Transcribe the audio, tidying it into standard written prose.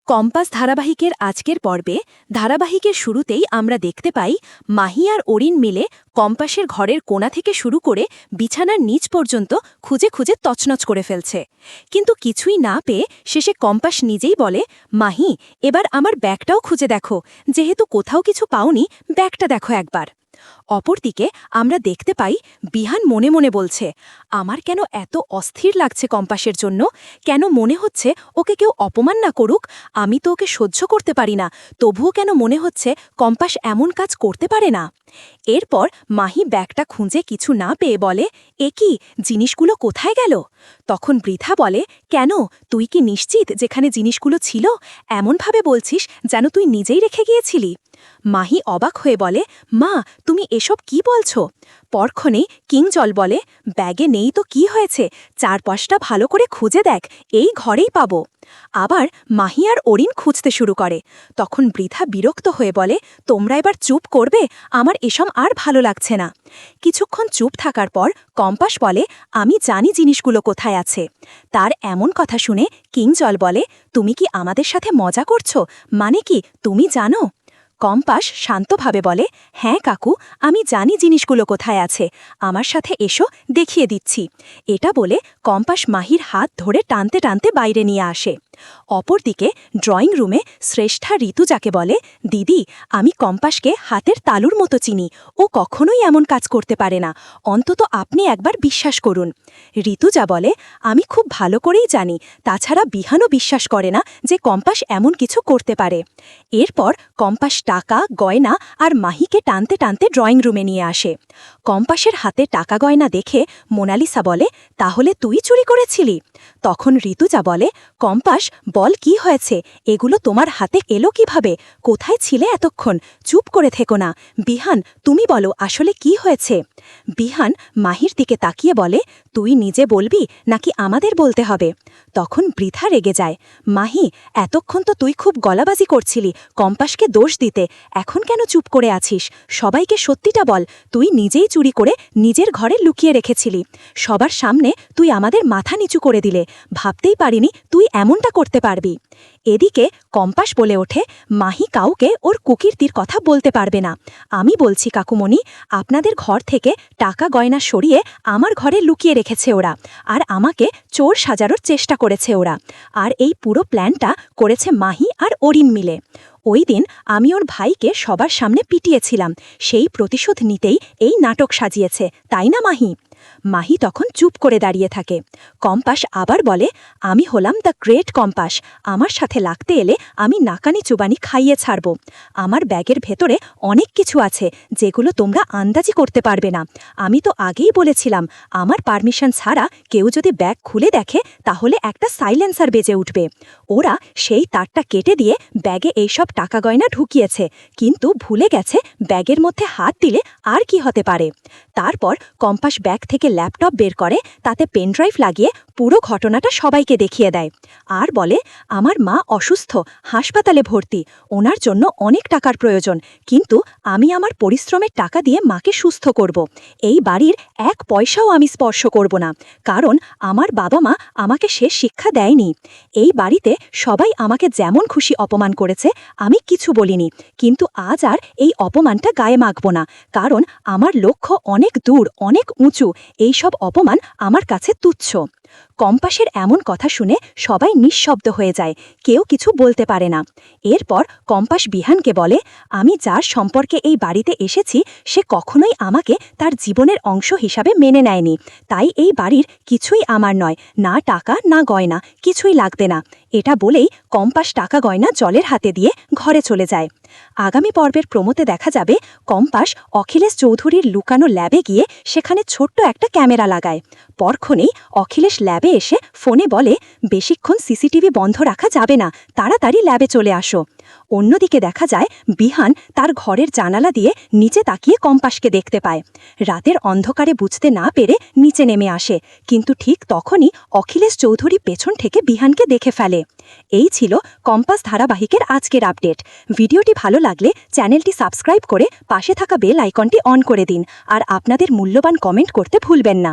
Compass ধারাবাহিকের আজকের পর্বে ধারাবাহিকের শুরুতেই আমরা দেখতে পাই মাহি আর অরিন মিলে কম্পাসের ঘরের কোণা থেকে শুরু করে বিছানার নিচ পর্যন্ত খুঁজে খুঁজে তছনছ করে ফেলছে। কিন্তু কিছুই না পেয়ে শেষে কম্পাস নিজেই বলে, মাহি, এবার আমার ব্যাগটাও খুঁজে দেখো, যেহেতু কোথাও কিছু পাওনি, ব্যাগটা দেখো একবার। অপরদিকে আমরা দেখতে পাই বিহান মনে মনে বলছে, আমার কেন এত অস্থির লাগছে কম্পাসের জন্য, কেন মনে হচ্ছে ওকে কেউ অপমান না করুক, আমি তো ওকে সহ্য করতে পারি না, তবুও কেন মনে হচ্ছে কম্পাস এমন কাজ করতে পারে না। এরপর মাহি ব্যাগটা খুঁজে কিছু না পেয়ে বলে, এ কি, জিনিসগুলো কোথায় গেল? তখন বৃথা বলে, কেন, তুই কি নিশ্চিত যেখানে জিনিসগুলো ছিল? এমনভাবে বলছিস যেন তুই নিজেই রেখে গিয়েছিলি। মাহি অবাক হয়ে বলে, মা, তুমি এসব কি বলছো? পরক্ষণেই কিংজল বলে, ব্যাগে নেই তো কি হয়েছে, চারপাশটা ভালো করে খুঁজে দেখ, এই ঘরেই পাবো। আবার মাহি আর অরিন খুঁজতে শুরু করে। তখন বৃথা বিরক্ত হয়ে বলে, তোমরা এবার চুপ করবে, আমার এসব আর ভালো লাগছে না। কিছুক্ষণ চুপ থাকার পর কম্পাস বলে, আমি জানি জিনিসগুলো কোথায় আছে। তার এমন কথা শুনে কিংজল বলে, তুমি কি আমাদের সাথে মজা করছো? মানে কি, তুমি জানো? কম্পাস শান্তভাবে বলে, হ্যাঁ কাকু, আমি জানি জিনিসগুলো কোথায় আছে, আমার সাথে এসো, দেখিয়ে দিচ্ছি। এটা বলে কম্পাস মাহির হাত ধরে টানতে টানতে বাইরে নিয়ে আসে। অপরদিকে ড্রয়িং রুমে শ্রেষ্ঠা ঋতুজাকে বলে, দিদি, আমি কম্পাসকে হাতের তালুর মতো চিনি, ও কখনোই এমন কাজ করতে পারে না, অন্তত আপনি একবার বিশ্বাস করুন। ঋতুজা বলে, আমি খুব ভালো করেই জানি, তাছাড়া বিহানও বিশ্বাস করে না যে কম্পাস এমন কিছু করতে পারে। এরপর কম্পাস টাকা, গয়না আর মাহিকে টানতে টানতে ড্রয়িং রুমে নিয়ে আসে। কম্পাসের হাতে টাকা গয়না দেখে মোনালিসা বলে, তাহলে তুই চুরি করেছিলি? তখন ঋতুজা বলে, কম্পাস, বল কি হয়েছে, এগুলো তোমার হাতে এলো কিভাবে, কোথায় ছিলে এতক্ষণ, চুপ করে থেকো না। বিহান, তুমি বলো আসলে কি হয়েছে। বিহান মাহির দিকে তাকিয়ে বলে, তুই নিজে বলবি নাকি আমাদের বলতে হবে? তখন বৃথা রেগে যায়, মাহি, এতক্ষণ তো তুই খুব গলাবাজি করছিলি কম্পাসকে দোষ দিতে, এখন কেন চুপ করে আছিস? সবাইকে সত্যিটা বল, তুই নিজেই চুরি করে নিজের ঘরে লুকিয়ে রেখেছিলি, সবার সামনে তুই আমাদের মাথা নিচু করে দিলে, ভাবতেই পারিনি তুই এমনটা করতে পারবি। এদিকে কম্পাস বলে ওঠে, মাহি কাউকে ওর কুকীর্তির কথা বলতে পারবে না। আমি বলছি কাকুমণি, আপনাদের ঘর থেকে টাকা গয়না সরিয়ে আমার ঘরে লুকিয়ে রেখেছে ওরা, আর আমাকে চোর সাজানোর চেষ্টা করেছে ওরা, আর এই পুরো প্ল্যানটা করেছে মাহি আর অরিন মিলে। ওই দিন আমি ওর ভাইকে সবার সামনে পিটিয়েছিলাম, সেই প্রতিশোধ নিতেই এই নাটক সাজিয়েছে, তাই না মাহি? মাহি তখন চুপ করে দাঁড়িয়ে থাকে। কম্পাস আবার বলে, আমি হলাম দ্য গ্রেট কম্পাস, আমার সাথে লাগতে এলে আমি নাকানি চুবানি খাইয়ে ছাড়ব। আমার ব্যাগের ভেতরে অনেক কিছু আছে যেগুলো তোমরা আন্দাজি করতে পারবে না। আমি তো আগেই বলেছিলাম, আমার পারমিশন ছাড়া কেউ যদি ব্যাগ খুলে দেখে তাহলে একটা সাইলেন্সার বেজে উঠবে। ওরা সেই তারটা কেটে দিয়ে ব্যাগে এইসব টাকা গয়না ঢুকিয়েছে, কিন্তু ভুলে গেছে ব্যাগের মধ্যে হাত দিলে আর কি হতে পারে। তারপর কম্পাস ব্যাগ থেকে ল্যাপটপ বের করে, তাতে পেনড্রাইভ লাগিয়ে পুরো ঘটনাটা সবাইকে দেখিয়ে দেয়, আর বলে, আমার মা অসুস্থ, হাসপাতালে ভর্তি, ওনার জন্য অনেক টাকার প্রয়োজন, কিন্তু আমি আমার পরিশ্রমের টাকা দিয়ে মাকে সুস্থ করব। এই বাড়ির এক পয়সাও আমি স্পর্শ করব না, কারণ আমার বাবা মা আমাকে সে শিক্ষা দেয়নি। এই বাড়িতে সবাই আমাকে যেমন খুশি অপমান করেছে, আমি কিছু বলিনি, কিন্তু আজ আর এই অপমানটা গায়ে মাখব না, কারণ আমার লক্ষ্য অনেক দূর, অনেক উঁচু, এইসব অপমান আমার কাছে তুচ্ছ। কম্পাসের এমন কথা শুনে সবাই নিঃশব্দ হয়ে যায়, কেউ কিছু বলতে পারে না। এরপর কম্পাস বিহানকে বলে, আমি যার সম্পর্কে এই বাড়িতে এসেছি সে কখনোই আমাকে তার জীবনের অংশ হিসাবে মেনে নেয়নি, তাই এই বাড়ির কিছুই আমার নয়, না টাকা না গয়না, কিছুই লাগবে না। এটা বলেই কম্পাস টাকা গয়না জলের হাতে দিয়ে ঘরে চলে যায়। আগামী পর্বের প্রোমোতে দেখা যাবে কম্পাস অখিলেশ চৌধুরীর লুকানো ল্যাবে গিয়ে সেখানে ছোট্ট একটা ক্যামেরা লাগায়। পরক্ষণেই অখিলেশ ল্যাবে এসে ফোনে বলে, বেশিক্ষণ সিসিটিভি বন্ধ রাখা যাবে না, তাড়াতাড়ি ল্যাবে চলে আসো। অন্যদিকে দেখা যায় বিহান তার ঘরের জানালা দিয়ে নিচে তাকিয়ে কম্পাসকে দেখতে পায়। রাতের অন্ধকারে বুঝতে না পেরে নিচে নেমে আসে, কিন্তু ঠিক তখনই অখিলেশ চৌধুরী পেছন থেকে বিহানকে দেখে ফেলে। এই ছিল কম্পাস ধারাবাহিকের আজকের আপডেট। ভিডিওটি ভালো লাগলে চ্যানেলটি সাবস্ক্রাইব করে পাশে থাকা বেল আইকনটি অন করে দিন, আর আপনাদের মূল্যবান কমেন্ট করতে ভুলবেন না।